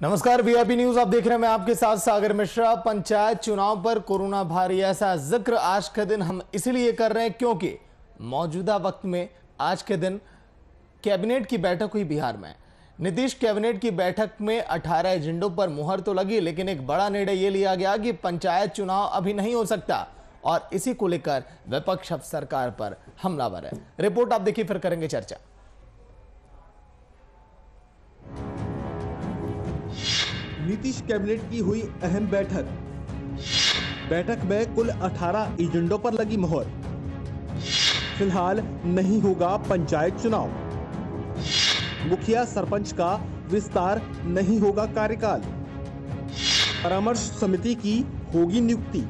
नमस्कार, VIP news आप देख रहे हैं। मैं आपके साथ सागर मिश्रा। पंचायत चुनाव पर कोरोना भारी, ऐसा जिक्र आज के दिन हम इसलिए कर रहे हैं क्योंकि मौजूदा वक्त में आज के दिन कैबिनेट की बैठक हुई बिहार में। नीतीश कैबिनेट की बैठक में 18 एजेंडों पर मुहर तो लगी, लेकिन एक बड़ा निर्णय यह लिया गया कि पंचायत चुनाव अभी नहीं हो सकता और इसी को लेकर विपक्ष अब सरकार पर हमलावर है। रिपोर्ट आप देखिए, फिर करेंगे चर्चा। नीतीश कैबिनेट की हुई अहम बैठक में कुल 18 एजेंडों पर लगी मोहर। फिलहाल नहीं होगा पंचायत चुनाव, मुखिया सरपंच का विस्तार नहीं होगा कार्यकाल, परामर्श समिति की होगी नियुक्ति।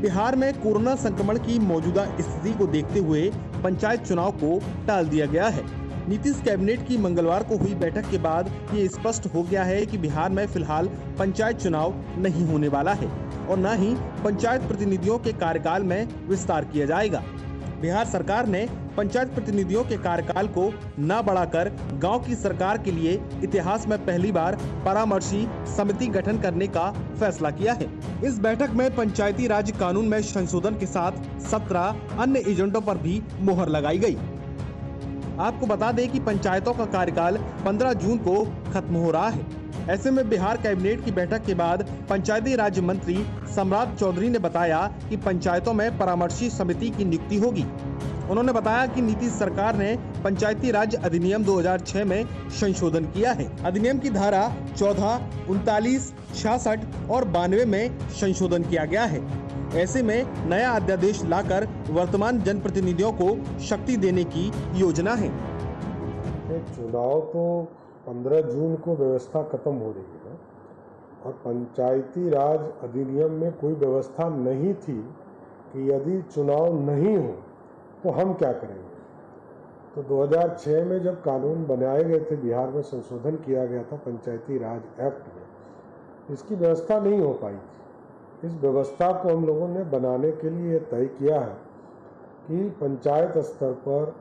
बिहार में कोरोना संक्रमण की मौजूदा स्थिति को देखते हुए पंचायत चुनाव को टाल दिया गया है। नीतीश कैबिनेट की मंगलवार को हुई बैठक के बाद ये स्पष्ट हो गया है कि बिहार में फिलहाल पंचायत चुनाव नहीं होने वाला है और न ही पंचायत प्रतिनिधियों के कार्यकाल में विस्तार किया जाएगा। बिहार सरकार ने पंचायत प्रतिनिधियों के कार्यकाल को न बढ़ाकर गांव की सरकार के लिए इतिहास में पहली बार परामर्शी समिति गठन करने का फैसला किया है। इस बैठक में पंचायती राज कानून में संशोधन के साथ 17 अन्य एजेंडों पर भी मुहर लगाई गई। आपको बता दें कि पंचायतों का कार्यकाल 15 जून को खत्म हो रहा है। ऐसे में बिहार कैबिनेट की बैठक के बाद पंचायती राज मंत्री सम्राट चौधरी ने बताया कि पंचायतों में परामर्शी समिति की नियुक्ति होगी। उन्होंने बताया कि नीतीश सरकार ने पंचायती राज अधिनियम 2006 में संशोधन किया है। अधिनियम की धारा 14, 39, 66 और 92 में संशोधन किया गया है। ऐसे में नया अध्यादेश लाकर वर्तमान जनप्रतिनिधियों को शक्ति देने की योजना है। चुनाव तो 15 जून को व्यवस्था खत्म हो रही है और पंचायती राज अधिनियम में कोई व्यवस्था नहीं थी कि यदि चुनाव नहीं हो तो हम क्या करेंगे। तो 2006 में जब कानून बनाए गए थे, बिहार में संशोधन किया गया था पंचायती राज एक्ट में, इसकी व्यवस्था नहीं हो पाई थी। इस व्यवस्था को हम लोगों ने बनाने के लिए तय किया है कि पंचायत स्तर पर,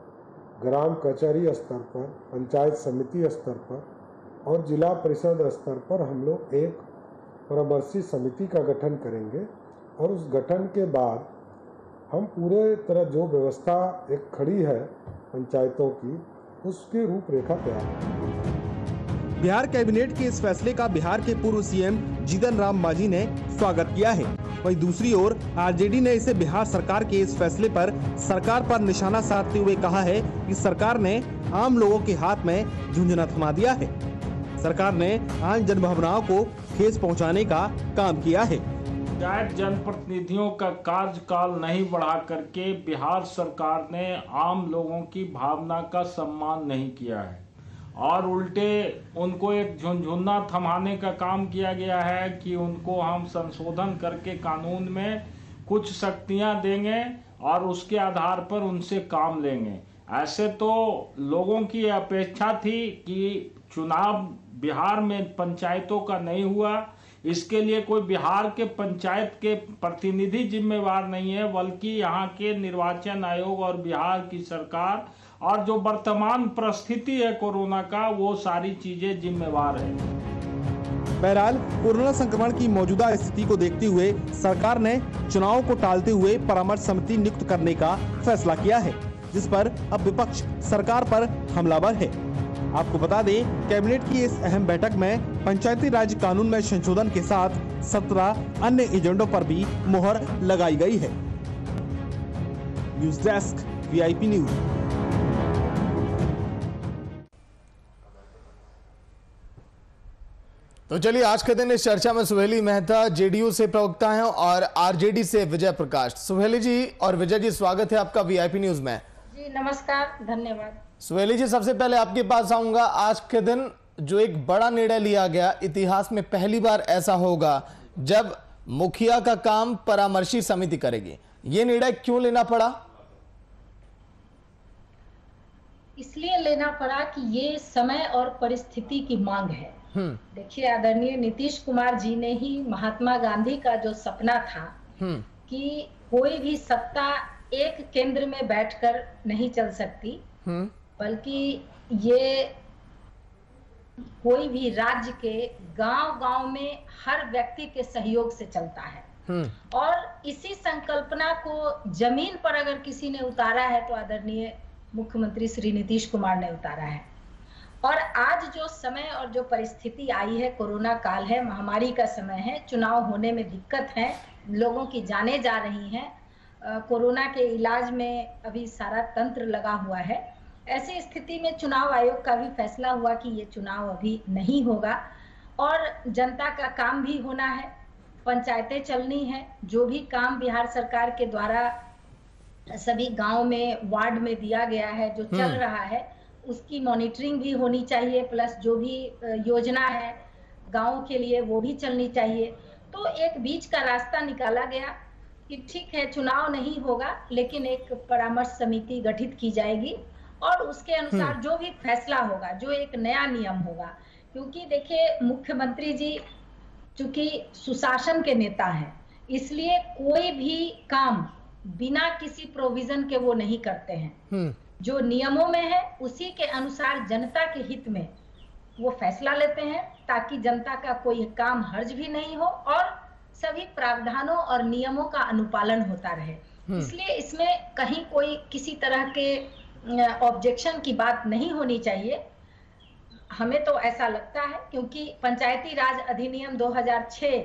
ग्राम कचहरी स्तर पर, पंचायत समिति स्तर पर और जिला परिषद स्तर पर हम लोग एक परामर्शी समिति का गठन करेंगे और उस गठन के बाद हम पूरे तरह जो व्यवस्था एक खड़ी है पंचायतों की, उसकी रूपरेखा तैयार करेंगे। बिहार कैबिनेट के इस फैसले का बिहार के पूर्व सीएम जीतन राम मांझी ने स्वागत किया है। वहीं दूसरी ओर आरजेडी ने इसे बिहार सरकार के इस फैसले पर सरकार पर निशाना साधते हुए कहा है कि सरकार ने आम लोगों के हाथ में झुंझुना थमा दिया है। सरकार ने आम जनभावनाओं को ठेस पहुंचाने का काम किया है। पंचायत जनप्रतिनिधियों का कार्यकाल नहीं बढ़ा करके बिहार सरकार ने आम लोगों की भावना का सम्मान नहीं किया है और उल्टे उनको एक झुनझुना थमाने का काम किया गया है कि उनको हम संशोधन करके कानून में कुछ शक्तियां देंगे और उसके आधार पर उनसे काम लेंगे। ऐसे तो लोगों की अपेक्षा थी कि चुनाव बिहार में पंचायतों का नहीं हुआ, इसके लिए कोई बिहार के पंचायत के प्रतिनिधि जिम्मेवार नहीं है, बल्कि यहाँ के निर्वाचन आयोग और बिहार की सरकार और जो वर्तमान परिस्थिति है कोरोना का, वो सारी चीजें जिम्मेवार है। बहरहाल कोरोना संक्रमण की मौजूदा स्थिति को देखते हुए सरकार ने चुनाव को टालते हुए परामर्श समिति नियुक्त करने का फैसला किया है, जिस पर अब विपक्ष सरकार पर हमलावर है। आपको बता दें, कैबिनेट की इस अहम बैठक में पंचायती राज कानून में संशोधन के साथ 17 अन्य एजेंडों पर भी मुहर लगाई गई है। News desk, VIP news. तो चलिए, आज के दिन इस चर्चा में सुहेली मेहता जेडीयू से प्रवक्ता हैं और आरजेडी से विजय प्रकाश। सुहेली जी और विजय जी, स्वागत है आपका वीआईपी न्यूज में। जी नमस्कार, धन्यवाद। सुहेली जी, सबसे पहले आपके पास आऊंगा। आज के दिन जो एक बड़ा निर्णय लिया गया, इतिहास में पहली बार ऐसा होगा जब मुखिया का काम परामर्शी समिति करेगी, ये निर्णय क्यों लेना पड़ा? इसलिए लेना पड़ा कि ये समय और परिस्थिति की मांग है। देखिए, आदरणीय नीतीश कुमार जी ने ही महात्मा गांधी का जो सपना था कि कोई भी सत्ता एक केंद्र में बैठकर नहीं चल सकती, बल्कि ये कोई भी राज्य के गांव-गांव में हर व्यक्ति के सहयोग से चलता है। और इसी संकल्पना को जमीन पर अगर किसी ने उतारा है तो आदरणीय मुख्यमंत्री श्री नीतीश कुमार ने उतारा है। और आज जो समय और जो परिस्थिति आई है, कोरोना काल है, महामारी का समय है, चुनाव होने में दिक्कत है, लोगों की जानें जा रही हैं, कोरोना के इलाज में अभी सारा तंत्र लगा हुआ है। ऐसी स्थिति में चुनाव आयोग का भी फैसला हुआ कि ये चुनाव अभी नहीं होगा और जनता का काम भी होना है, पंचायतें चलनी है। जो भी काम बिहार सरकार के द्वारा सभी गांव में, वार्ड में दिया गया है, जो चल रहा है, उसकी मॉनिटरिंग भी होनी चाहिए, प्लस जो भी योजना है गांव के लिए वो भी चलनी चाहिए। तो एक बीच का रास्ता निकाला गया कि ठीक है चुनाव नहीं होगा, लेकिन एक परामर्श समिति गठित की जाएगी और उसके अनुसार जो भी फैसला होगा, जो एक नया नियम होगा, क्योंकि देखिए मुख्यमंत्री जी चूंकि सुशासन के नेता हैं, इसलिए कोई भी काम बिना किसी प्रोविजन के वो नहीं करते हैं। जो नियमों में है उसी के अनुसार जनता के हित में वो फैसला लेते हैं, ताकि जनता का कोई काम हर्ज भी नहीं हो और सभी प्रावधानों और नियमों का अनुपालन होता रहे। इसलिए इसमें कहीं कोई किसी तरह के ऑब्जेक्शन की बात नहीं होनी चाहिए, हमें तो ऐसा लगता है, क्योंकि पंचायती राज अधिनियम 2006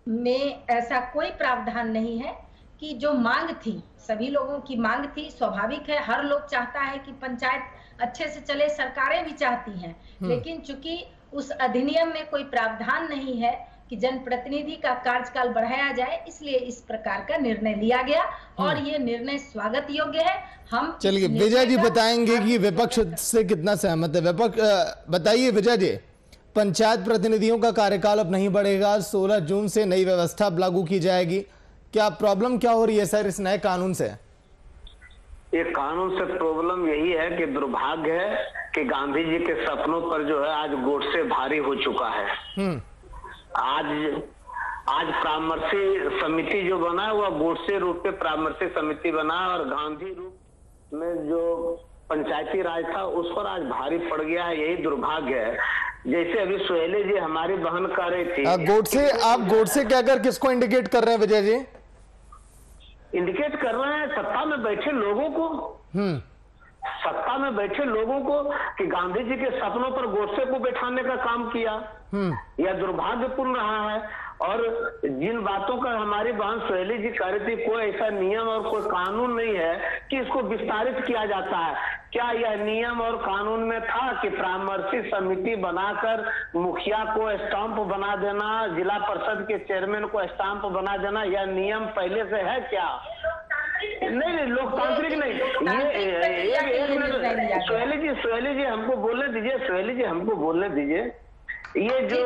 में ऐसा कोई प्रावधान नहीं है कि जो मांग थी, सभी लोगों की मांग थी, स्वाभाविक है, हर लोग चाहता है कि पंचायत अच्छे से चले, सरकारें भी चाहती हैं, लेकिन चूंकि उस अधिनियम में कोई प्रावधान नहीं है कि जनप्रतिनिधि का कार्यकाल बढ़ाया जाए, इसलिए इस प्रकार का निर्णय लिया गया और ये निर्णय स्वागत योग्य है। हम चलिए विजय जी बताएंगे कि विपक्ष से कितना सहमत है। विपक्ष बताइए विजय जी, पंचायत प्रतिनिधियों का कार्यकाल अब नहीं बढ़ेगा, 16 जून से नई व्यवस्था लागू की जाएगी, क्या प्रॉब्लम क्या हो रही है सर इस नए कानून से? ये कानून से प्रॉब्लम यही है कि दुर्भाग्य है कि गांधी जी के सपनों पर जो है आज गोडसे भारी हो चुका है। आज परामर्शी समिति जो बना है वह गोडसे रूप में परामर्शी समिति बना और गांधी रूप में जो पंचायती राज था उस पर आज भारी पड़ गया है। यही दुर्भाग्य है। जैसे अभी सुहेली जी हमारी बहन कह रही थी, गोडसे, आप गोडसे कहकर किसको इंडिकेट कर रहे हैं विजय जी? इंडिकेट कर रहे हैं सत्ता में बैठे लोगों को, सत्ता में बैठे लोगों को कि गांधी जी के सपनों पर गोडसे को बैठाने का काम किया। यह दुर्भाग्यपूर्ण रहा है। और जिन बातों का हमारी बहन सुहेली जी कह रही थी, कोई ऐसा नियम और कोई कानून नहीं है कि इसको विस्तारित किया जाता है। क्या यह नियम और कानून में था कि परामर्शी समिति बनाकर मुखिया को स्टाम्प बना देना, जिला परिषद के चेयरमैन को स्टाम्प बना देना, यह नियम पहले से है क्या? नहीं, लोकतांत्रिक नहीं। ये एक मिनट सुहेली जी हमको बोलने दीजिए, सुहेली जी हमको बोलने दीजिए। ये जो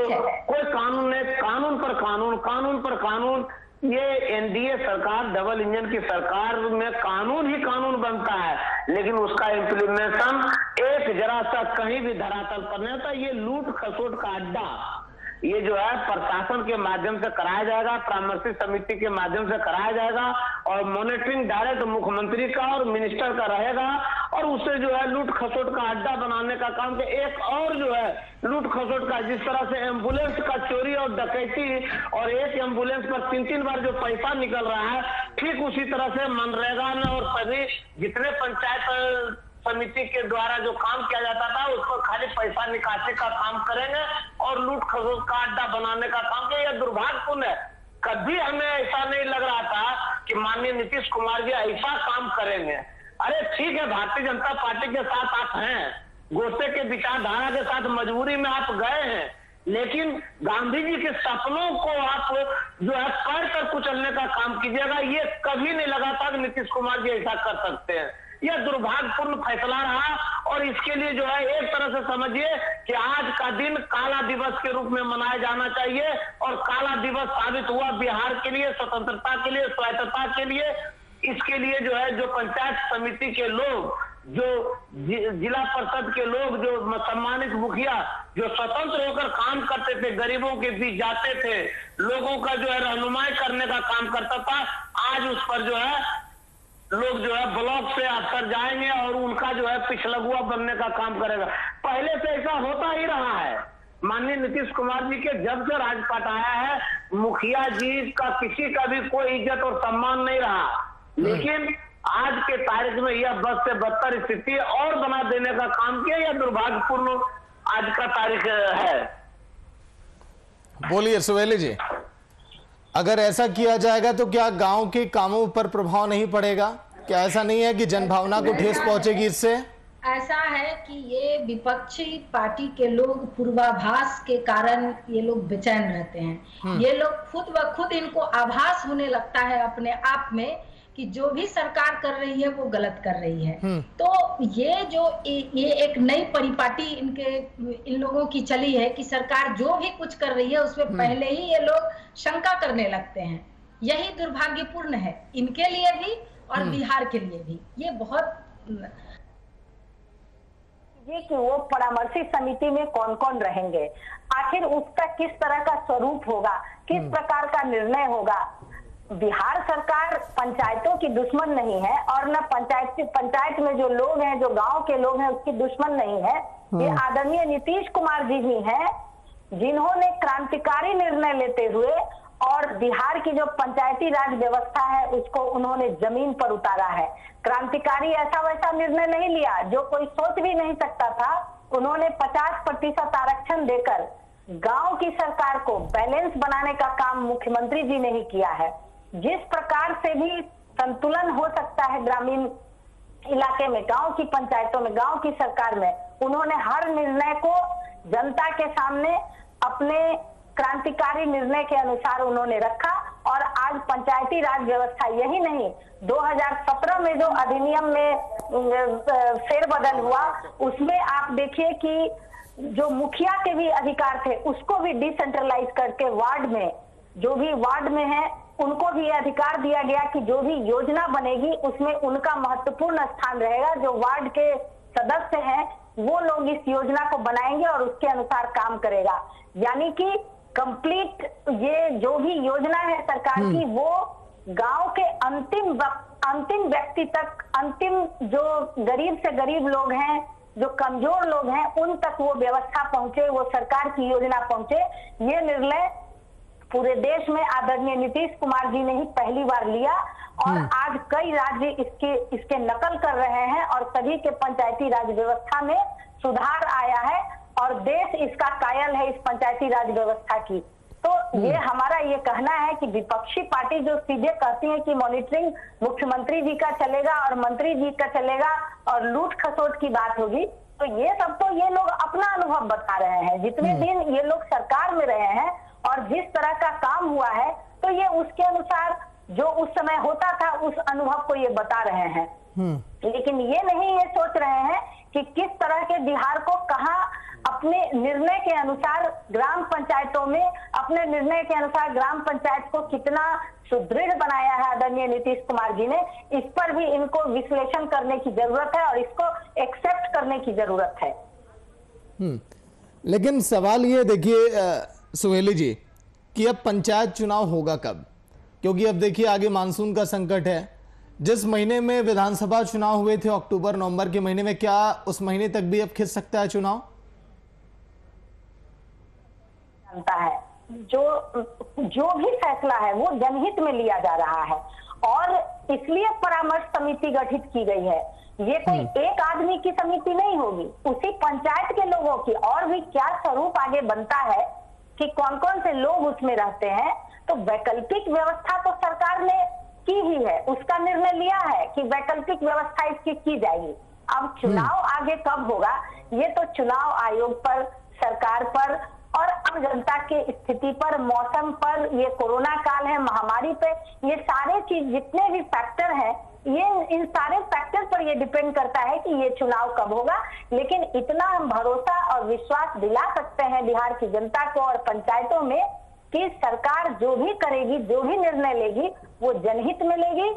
कोई कानून है, कानून पर कानून, कानून पर कानून, ये एनडीए सरकार, डबल इंजन की सरकार में कानून ही कानून बनता है, लेकिन उसका इम्प्लीमेशन एक जरा सा कहीं भी धरातल पर नहीं होता। ये लूट खसोट का अड्डा ये जो है प्रशासन के माध्यम से कराया जाएगा, परामर्शी समिति के माध्यम से कराया जाएगा और मॉनिटरिंग डायरेक्ट मुख्यमंत्री का और मिनिस्टर का रहेगा और उससे जो है लूट खसोट का अड्डा बनाने का काम। एक और जो है लूट खसोट का, जिस तरह से एम्बुलेंस का चोरी और डकैती और एक एम्बुलेंस पर 3-3 बार जो पैसा निकल रहा है, ठीक उसी तरह से मनरेगा में और सभी जितने पंचायत समिति के द्वारा जो काम किया जाता था उस पर खाली पैसा निकासी का काम करेंगे और लूट खसोट का अड्डा बनाने का काम किया। यह दुर्भाग्यपूर्ण है। कभी हमें ऐसा नहीं लग रहा था कि माननीय नीतीश कुमार जी ऐसा काम करेंगे। अरे ठीक है, भारतीय जनता पार्टी के साथ आप हैं, गोडसे के विचारधारा के साथ मजबूरी में आप गए हैं, लेकिन गांधी जी के सपनों को आप जो है कर कुचलने का काम कीजिएगा। ये कभी नहीं लगा था कि नीतीश कुमार जी ऐसा कर सकते हैं। यह दुर्भाग्यपूर्ण फैसला रहा और इसके लिए जो है एक तरह से समझिए कि आज का दिन काला दिवस के रूप में मनाया जाना चाहिए और काला दिवस साबित हुआ बिहार के लिए, स्वतंत्रता के लिए, स्वायत्तता के लिए। इसके लिए जो है जो पंचायत समिति के लोग, जो जिला परिषद के लोग, जो सम्मानित मुखिया जो स्वतंत्र होकर काम करते थे, गरीबों के बीच जाते थे, लोगों का जो है रहनुमाई करने का काम करता था, आज उस पर जो है लोग जो है ब्लॉक से अंतर जाएंगे और उनका जो है पिछलगुआ बनने का काम करेगा। पहले से ऐसा होता ही रहा है। माननीय नीतीश कुमार जी के जब से राजपाट आया है, मुखिया जी का किसी का भी कोई इज्जत और सम्मान नहीं रहा। लेकिन आज के तारीख में यह बद से बदतर स्थिति और बना देने का काम किया। यह दुर्भाग्यपूर्ण आज का तारीख है। बोलिए सुहेली जी, अगर ऐसा किया जाएगा तो क्या गांव के कामों पर प्रभाव नहीं पड़ेगा? क्या ऐसा नहीं है कि जनभावना को ठेस पहुंचेगी इससे? ऐसा है कि ये विपक्षी पार्टी के लोग पूर्वाभास के कारण ये लोग बेचैन रहते हैं। ये लोग खुद ब खुद इनको आभास होने लगता है अपने आप में कि जो भी सरकार कर रही है वो गलत कर रही है। तो ये एक नई परिपाटी इन लोगों की चली है कि सरकार जो भी कुछ कर रही है उसमें पहले ही ये लोग शंका करने लगते हैं। यही दुर्भाग्यपूर्ण है इनके लिए भी और बिहार के लिए भी। ये बहुत ये कि वो परामर्शी समिति में कौन कौन रहेंगे, आखिर उसका किस तरह का स्वरूप होगा, किस प्रकार का निर्णय होगा। बिहार सरकार पंचायतों की दुश्मन नहीं है और न पंचायत में जो लोग हैं, जो गांव के लोग हैं, उसकी दुश्मन नहीं है। ये आदरणीय नीतीश कुमार जी ही हैं जिन्होंने क्रांतिकारी निर्णय लेते हुए और बिहार की जो पंचायती राज व्यवस्था है उसको उन्होंने जमीन पर उतारा है। क्रांतिकारी ऐसा वैसा निर्णय नहीं लिया जो कोई सोच भी नहीं सकता था। उन्होंने 50% आरक्षण देकर गांव की सरकार को बैलेंस बनाने का काम मुख्यमंत्री जी ने ही किया है। जिस प्रकार से भी संतुलन हो सकता है ग्रामीण इलाके में, गांव की पंचायतों में, गांव की सरकार में, उन्होंने हर निर्णय को जनता के सामने अपने क्रांतिकारी निर्णय के अनुसार उन्होंने रखा। और आज पंचायती राज व्यवस्था यही नहीं, 2017 में जो अधिनियम में फेरबदल हुआ उसमें आप देखिए कि जो मुखिया के भी अधिकार थे उसको भी डिसेंट्रलाइज करके वार्ड में, जो भी वार्ड में है उनको भी अधिकार दिया गया कि जो भी योजना बनेगी उसमें उनका महत्वपूर्ण स्थान रहेगा। जो वार्ड के सदस्य हैं वो लोग इस योजना को बनाएंगे और उसके अनुसार काम करेगा। यानी कि कंप्लीट ये जो भी योजना है सरकार की वो गांव के अंतिम व्यक्ति तक, अंतिम जो गरीब से गरीब लोग हैं, जो कमजोर लोग हैं, उन तक वो व्यवस्था पहुंचे, वो सरकार की योजना पहुंचे। ये निर्णय पूरे देश में आदरणीय नीतीश कुमार जी ने ही पहली बार लिया और आज कई राज्य इसके नकल कर रहे हैं और सभी के पंचायती राज व्यवस्था में सुधार आया है और देश इसका कायल है इस पंचायती राज व्यवस्था की। तो ये हमारा ये कहना है कि विपक्षी पार्टी जो सीधे कहती है कि मॉनिटरिंग मुख्यमंत्री जी का चलेगा और मंत्री जी का चलेगा और लूट खसोट की बात होगी, तो ये सब तो ये लोग अपना अनुभव बता रहे हैं। जितने दिन ये लोग सरकार में रहे हैं और जिस तरह का काम हुआ है तो ये उसके अनुसार जो उस समय होता था उस अनुभव को ये बता रहे हैं। लेकिन ये नहीं ये सोच रहे हैं कि किस तरह के बिहार को कहाँ अपने निर्णय के अनुसार ग्राम पंचायतों में, अपने निर्णय के अनुसार ग्राम पंचायत को कितना सुदृढ़ बनाया है आदरणीय नीतीश कुमार जी ने। इस पर भी इनको विश्लेषण करने की जरूरत है और इसको एक्सेप्ट करने की जरूरत है। लेकिन सवाल ये देखिए सुहेली जी कि अब पंचायत चुनाव होगा कब? क्योंकि अब देखिए आगे मानसून का संकट है। जिस महीने में विधानसभा चुनाव हुए थे अक्टूबर नवंबर के महीने में, क्या उस महीने तक भी अब खिंच सकता है चुनाव? जानता है जो भी फैसला है वो जनहित में लिया जा रहा है और इसलिए परामर्श समिति गठित की गई है। ये कोई एक आदमी की समिति नहीं होगी, उसी पंचायत के लोगों की। और भी क्या स्वरूप आगे बनता है कि कौन कौन से लोग उसमें रहते हैं, तो वैकल्पिक व्यवस्था तो सरकार ने की ही है, उसका निर्णय लिया है कि वैकल्पिक व्यवस्था इसकी की जाएगी। अब चुनाव आगे कब होगा ये तो चुनाव आयोग पर, सरकार पर और आम जनता के स्थिति पर, मौसम पर, ये कोरोना काल है, महामारी पे, ये सारे चीज जितने भी फैक्टर हैं ये इन सारे फैक्टर पर ये डिपेंड करता है कि ये चुनाव कब होगा। लेकिन इतना हम भरोसा और विश्वास दिला सकते हैं बिहार की जनता को और पंचायतों में कि सरकार जो भी करेगी, जो भी निर्णय लेगी वो जनहित में लेगी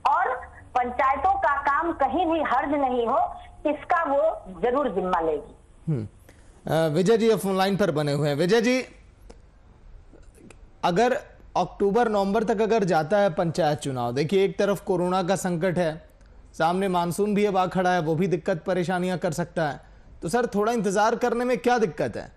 और पंचायतों का काम कहीं भी हर्ज नहीं हो इसका वो जरूर जिम्मा लेगी। विजय जी फोन लाइन पर बने हुए हैं। विजय जी, अगर अक्टूबर नवंबर तक अगर जाता है पंचायत चुनाव, देखिए एक तरफ कोरोना का संकट है, सामने मानसून भी अब आ खड़ा है, वो भी दिक्कत परेशानियां कर सकता है, तो सर थोड़ा इंतजार करने में क्या दिक्कत है?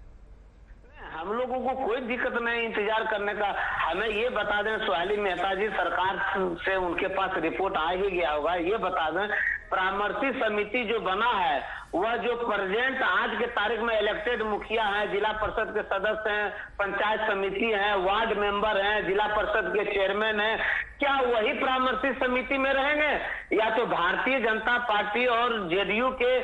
हम लोगों को कोई दिक्कत नहीं इंतजार करने का। हमें ये बता दें, सोहेली मेहता जी सरकार से उनके पास रिपोर्ट आ ही गया होगा, ये बता दें परामर्शी समिति जो बना है वह जो प्रेजेंट आज के तारीख में इलेक्टेड मुखिया है, जिला परिषद के सदस्य हैं, पंचायत समिति है, वार्ड मेंबर हैं, जिला परिषद के चेयरमैन हैं, क्या वही परामर्शी समिति में रहेंगे या तो भारतीय जनता पार्टी और जेडीयू के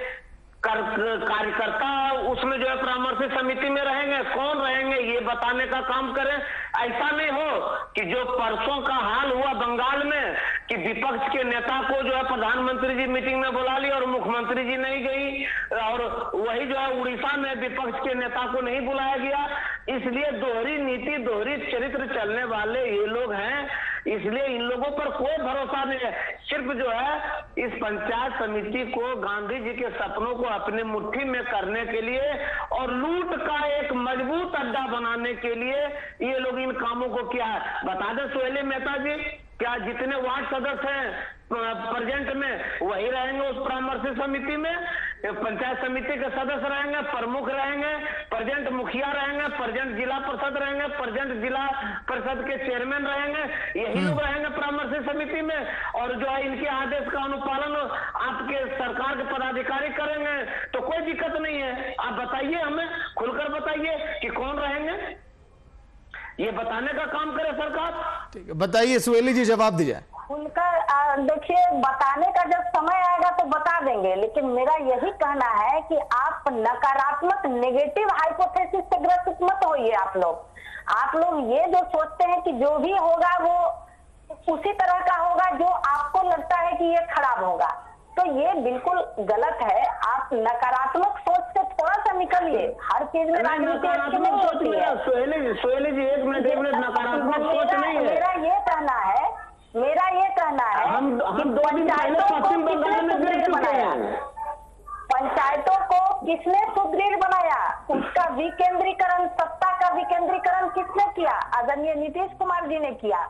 कार्यकर्ता उसमें जो है परामर्शी समिति में रहेंगे? कौन रहेंगे ये बताने का काम करें। ऐसा नहीं हो कि जो परसों का हाल हुआ बंगाल में कि विपक्ष के नेता को जो है प्रधानमंत्री जी मीटिंग में बुला लिया और मुख्यमंत्री जी नहीं गई, और वही जो है उड़ीसा में विपक्ष के नेता को नहीं बुलाया गया। इसलिए दोहरी नीति दोहरी चरित्र चलने वाले ये लोग हैं, इसलिए इन लोगों पर कोई भरोसा नहीं है। सिर्फ जो है इस पंचायत समिति को गांधी जी के सपनों को अपने मुट्ठी में करने के लिए और लूट का एक मजबूत अड्डा बनाने के लिए ये लोग इन कामों को किया है। बता दें सोहेली मेहता जी, क्या जितने वार्ड सदस्य हैं प्रेजेंट में वही रहेंगे उस परामर्श समिति में? पंचायत समिति के सदस्य रहेंगे, प्रमुख रहेंगे, प्रेजेंट मुखिया रहेंगे, प्रेजेंट जिला परिषद रहेंगे, प्रेजेंट जिला परिषद के चेयरमैन रहेंगे, यही लोग रहेंगे परामर्श समिति में। और जो है इनके आदेश का अनुपालन आपके सरकार के पदाधिकारी करेंगे तो कोई दिक्कत नहीं है। आप बताइए, हमें खुलकर बताइए कि कौन रहेंगे, ये बताने का काम करे सरकार। ठीक है, बताइए सोहेली जी, जवाब दीजिए। खुलकर देखिए, बताने का जब समय आएगा तो बता देंगे, लेकिन मेरा यही कहना है कि आप नकारात्मक नेगेटिव हाइपोथेसिस से ग्रसित मत होइए। आप लोग ये जो सोचते हैं कि जो भी होगा वो उसी तरह का होगा जो आपको लगता है कि ये खराब होगा, तो ये बिल्कुल गलत है। आप नकारात्मक सोच से थोड़ा सा निकलिए। हर चीज में राजनीति अच्छी नहीं होती है। सोहेली जी एक मिनट नकारात्मक सोच नहीं है। मेरा ये कहना है हम 2 दिन पहले पश्चिम बंगाल में देख चुके हैं। पंचायतों को किसने सुदृढ़ बनाया? उसका विकेंद्रीकरण, सत्ता का विकेंद्रीकरण किसने किया? आदरणीय नीतीश कुमार जी ने किया।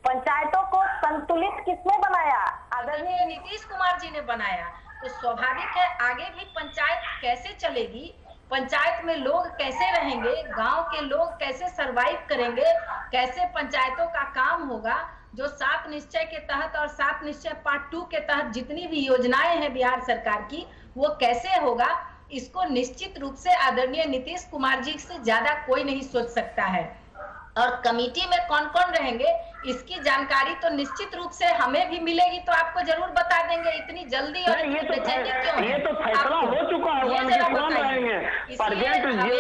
पंचायतों को संतुलित किसने बनाया? आदरणीय नीतीश कुमार जी ने बनाया। तो स्वाभाविक है आगे भी पंचायत कैसे चलेगी, पंचायत में लोग कैसे रहेंगे, गांव के लोग कैसे सरवाइव करेंगे, कैसे पंचायतों का काम होगा, जो 7 निश्चय के तहत और 7 निश्चय पार्ट 2 के तहत जितनी भी योजनाएं हैं बिहार सरकार की, वो कैसे होगा, इसको निश्चित रूप से आदरणीय नीतीश कुमार जी से ज्यादा कोई नहीं सोच सकता है। और कमेटी में कौन कौन रहेंगे इसकी जानकारी तो निश्चित रूप से हमें भी मिलेगी, तो आपको जरूर बता देंगे। इतनी जल्दी और ये तो फैसला हो चुका है कौन रहेंगे।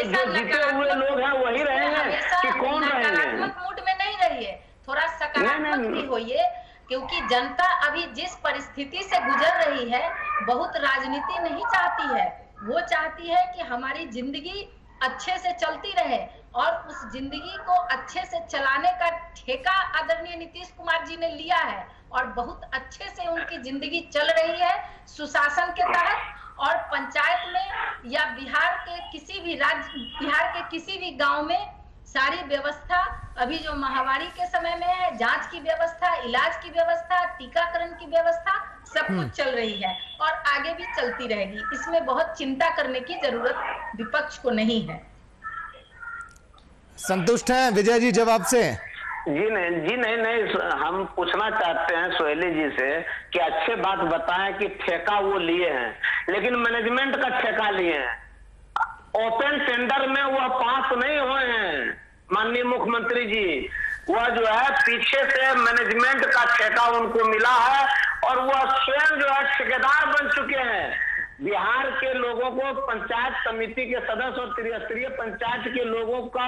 जो जीते हुए लोग हैं वही रहेंगे कि कौन रहेंगे। नकारात्मक मूड में नहीं रहिए, थोड़ा सकारात्मक भी होइए, क्योंकि जनता अभी जिस परिस्थिति से गुजर रही है बहुत राजनीति नहीं चाहती है। वो चाहती है कि हमारी जिंदगी अच्छे से चलती रहे, और उस जिंदगी को अच्छे से चलाने का ठेका आदरणीय नीतीश कुमार जी ने लिया है और बहुत अच्छे से उनकी जिंदगी चल रही है सुशासन के तहत। और पंचायत में या बिहार के किसी भी गांव में सारी व्यवस्था अभी जो महामारी के समय में है, जांच की व्यवस्था, इलाज की व्यवस्था, टीकाकरण की व्यवस्था, सब कुछ चल रही है और आगे भी चलती रहेगी। इसमें बहुत चिंता करने की जरूरत विपक्ष को नहीं है। संतुष्ट हैं विजय जी जवाब से? जी नहीं, हम पूछना चाहते हैं सोहेली जी से कि अच्छे बात बताएं कि ठेका वो लिए हैं, लेकिन मैनेजमेंट का ठेका लिए हैं। ओपन टेंडर में वह पास नहीं हुए हैं माननीय मुख्यमंत्री जी। वह जो है पीछे से मैनेजमेंट का ठेका उनको मिला है और वह स्वयं जो है ठेकेदार बन चुके हैं। बिहार के लोगों को पंचायत समिति के सदस्य और त्रिस्तरीय पंचायत के लोगों का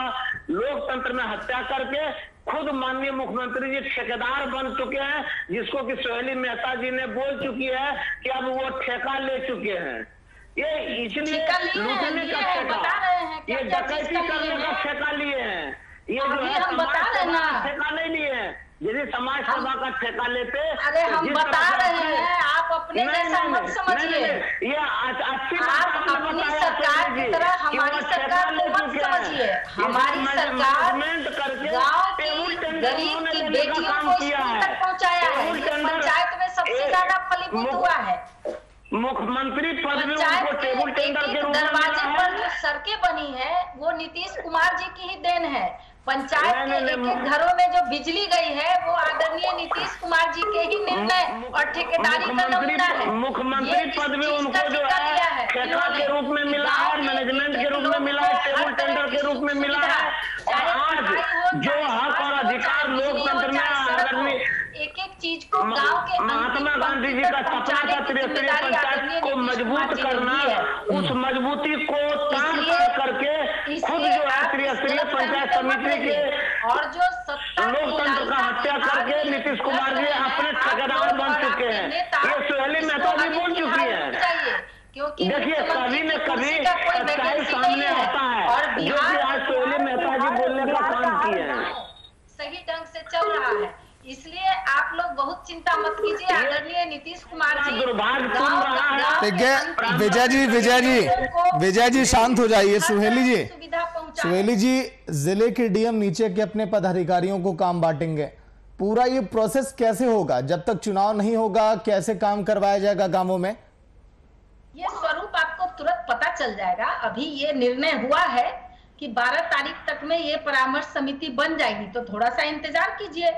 लोकतंत्र में हत्या करके खुद माननीय मुख्यमंत्री जी ठेकेदार बन चुके हैं, जिसको कि सोहेली मेहता जी ने बोल चुकी है कि अब वो ठेका ले चुके हैं। ये इसलिए लूटने का ठेका, ये डकैती करने का ठेका लिए हैं। ये जो है ठेका नहीं लिए हैं। यदि समाज सेवा का ठेका लेते, अरे हम बता रहे हैं, आप अपने जैसा मत समझिए। ये अच्छी आप अपनी सरकार की तरह हमारी सरकार को मत समझिए। हमारी सरकार गरीब की बेटियों को स्कूल तक पहुंचाया है। ये पंचायत में सबसे ज्यादा फलीभूत हुआ है। मुख्यमंत्री पद में पंचायत उनको टेबल टेंडर के रूप में दरवाजे पर जो सड़कें बनी है वो नीतीश कुमार जी की ही देन है। पंचायत के एक घरों में जो बिजली गई है वो आदरणीय नीतीश कुमार जी के ही निर्णय और ठेकेदारी का नमूना है। मुख्यमंत्री पद में उनको जो है ठेका के रूप में मिला है, मैनेजमेंट के रूप में मिला है, टेबल टेंडर के रूप में मिला है। और आज जो हक और अधिकार लोकतंत्र में आदरणीय एक एक चीज को गांव के महात्मा गांधी जी का सपना था त्रिस्तरीय पंचायत को मजबूत करना, उस मजबूती को ताड़ करके खुद जो है त्रिस्तरीय पंचायत समिति के और जो लोकतंत्र का हत्या करके नीतीश कुमार जी अपने ठेकेदार बन चुके हैं। ये सुहेली मेहता भी बोल चुकी है। देखिए कभी न कभी सच्चाई सामने आता है, जो कि आज सुहेली मेहता जी बोलने का काम किए हैं। सही ढंग से चल रहा है, इसलिए आप लोग बहुत चिंता मत कीजिए। आदरणीय नीतीश कुमार जी दुर्भाग्यपूर्ण रहा है। ठीक है विजय जी शांत हो जाइए। सुहेली जी जिले के डीएम नीचे के अपने पदाधिकारियों को काम बांटेंगे, पूरा ये प्रोसेस कैसे होगा? जब तक चुनाव नहीं होगा कैसे काम करवाया जाएगा गांवों में? ये स्वरूप आपको तुरंत पता चल जाएगा। अभी ये निर्णय हुआ है कि 12 तारीख तक में ये परामर्श समिति बन जाएगी, तो थोड़ा सा इंतजार कीजिए।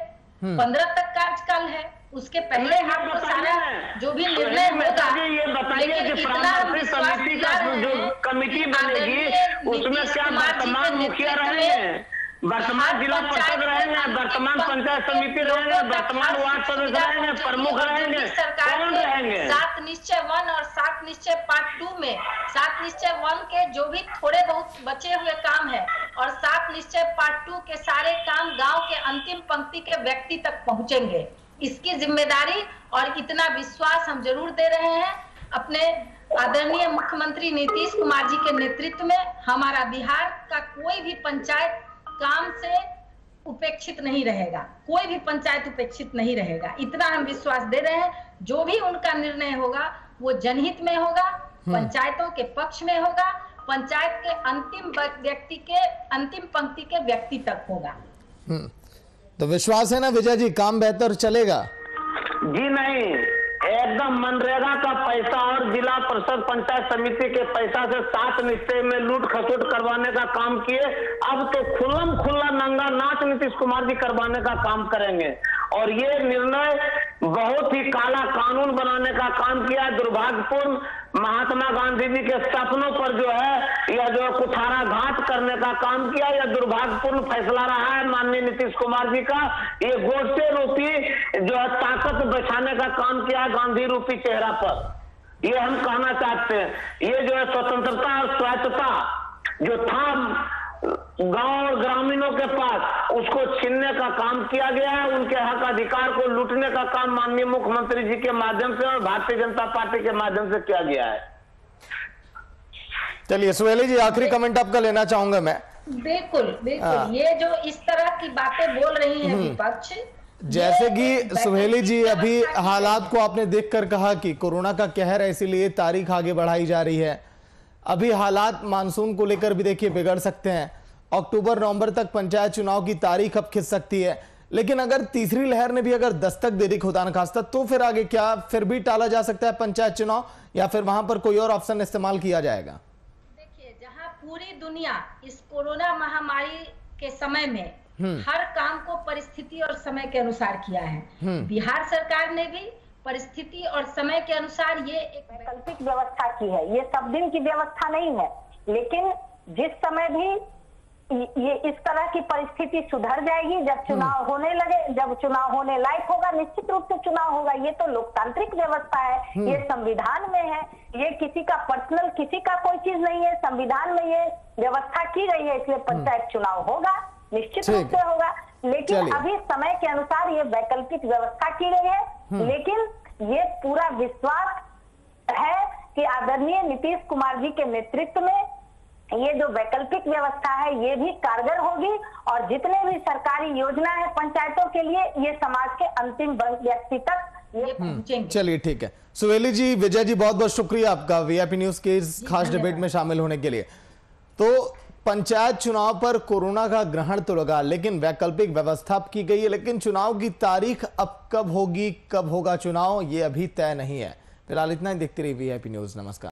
15 तक कार्यकाल है, उसके पहले आपको सारा जो भी निर्णय होगा। ये बताइए कि परामर्श समिति का जो कमेटी बनेगी उसमें क्या वर्तमान मुखिया रहेंगे, वर्तमान जिला परिषद रहेंगे, वर्तमान पंचायत समिति रहेंगे, वर्तमान वार्ड सदस्य रहेंगे, प्रमुख रहेंगे, कौन रहेंगे? 7 निश्चय 1 और 7 निश्चय पार्ट 2 में 7 निश्चय 1 के जो भी थोड़े बहुत बचे हुए काम है और 7 निश्चय पार्ट 2 के सारे काम गांव के अंतिम पंक्ति के व्यक्ति तक पहुंचेंगे। इसकी जिम्मेदारी और इतना विश्वास हम जरूर दे रहे हैं अपने आदरणीय मुख्यमंत्री नीतीश कुमार जी के नेतृत्व में। हमारा बिहार का कोई भी पंचायत काम से उपेक्षित नहीं रहेगा, कोई भी पंचायत उपेक्षित नहीं रहेगा, इतना हम विश्वास दे रहे हैं। जो भी उनका निर्णय होगा वो जनहित में होगा, पंचायतों के पक्ष में होगा, पंचायत के अंतिम व्यक्ति के अंतिम पंक्ति के व्यक्ति तक होगा। तो विश्वास है ना विजय जी, काम बेहतर चलेगा? जी नहीं, एकदम मनरेगा का पैसा और जिला परिषद पंचायत समिति के पैसा से 7 निश्चय में लूट खसोट करवाने का काम किए। अब तो खुल्लम खुल्ला नंगा नाच नीतीश कुमार जी करवाने का काम करेंगे। और ये निर्णय बहुत ही काला कानून बनाने का काम किया। दुर्भाग्यपूर्ण महात्मा गांधी जी के सपनों पर जो है यह जो कुठारा घात करने का काम किया, यह दुर्भाग्यपूर्ण फैसला रहा है माननीय नीतीश कुमार जी का। ये गोडसे रूपी जो है ताकत बचाने का काम किया गांधी रूपी चेहरा पर। ये हम कहना चाहते हैं, ये जो है स्वतंत्रता और स्वायत्तता जो था गांव और ग्रामीणों के पास, उसको छीनने का काम किया गया है। उनके हक अधिकार को लूटने का काम माननीय मुख्यमंत्री जी के माध्यम से और भारतीय जनता पार्टी के माध्यम से किया गया है। चलिए सुहेली जी आखिरी कमेंट आपका लेना चाहूंगा मैं। बिल्कुल बिल्कुल, ये जो इस तरह की बातें बोल रही है विपक्ष, जैसे कि सुहेली जी अभी हालात को आपने देखकर कहा कि कोरोना का कहर है इसीलिए तारीख आगे बढ़ाई जा रही है। अभी हालात मानसून को लेकर भी देखिए बिगड़ सकते हैं, अक्टूबर नवंबर तक पंचायत चुनाव की तारीख अब खिंच सकती है। लेकिन अगर तीसरी लहर ने भी अगर दस्तक दे दी खुदा न खास्ता, तो फिर आगे क्या, फिर भी टाला जा सकता है पंचायत चुनाव या फिर वहां पर कोई और ऑप्शन इस्तेमाल किया जाएगा? देखिए, जहां पूरी दुनिया इस कोरोना महामारी के समय में हर काम को परिस्थिति और समय के अनुसार किया है, बिहार सरकार ने भी परिस्थिति और समय के अनुसार ये एक वैकल्पिक व्यवस्था की है। ये सब दिन की व्यवस्था नहीं है, लेकिन जिस समय भी ये इस तरह की परिस्थिति सुधर जाएगी, जब चुनाव होने लगे, जब चुनाव होने लायक होगा, निश्चित रूप से चुनाव होगा। ये तो लोकतांत्रिक व्यवस्था है, ये संविधान में है, ये किसी का पर्सनल, किसी का कोई चीज नहीं है, संविधान में ये व्यवस्था की गई है, इसलिए पंचायत चुनाव होगा, निश्चित रूप से होगा। लेकिन अभी समय के अनुसार ये वैकल्पिक व्यवस्था की गई है। लेकिन ये पूरा विश्वास है कि आदरणीय नीतीश कुमार जी के नेतृत्व में ये जो वैकल्पिक व्यवस्था है ये भी कारगर होगी और जितने भी सरकारी योजना है पंचायतों के लिए ये समाज के अंतिम व्यक्ति तक ये पहुंचेंगे। चलिए ठीक है सुहेली जी, विजय जी बहुत बहुत शुक्रिया आपका वीआईपी न्यूज के इस खास डिबेट में शामिल होने के लिए। तो पंचायत चुनाव पर कोरोना का ग्रहण तो लगा, लेकिन वैकल्पिक व्यवस्था की गई है। लेकिन चुनाव की तारीख अब कब होगी, कब होगा चुनाव, ये अभी तय नहीं है। फिलहाल इतना ही। देखते रहिए VIP न्यूज़। नमस्कार।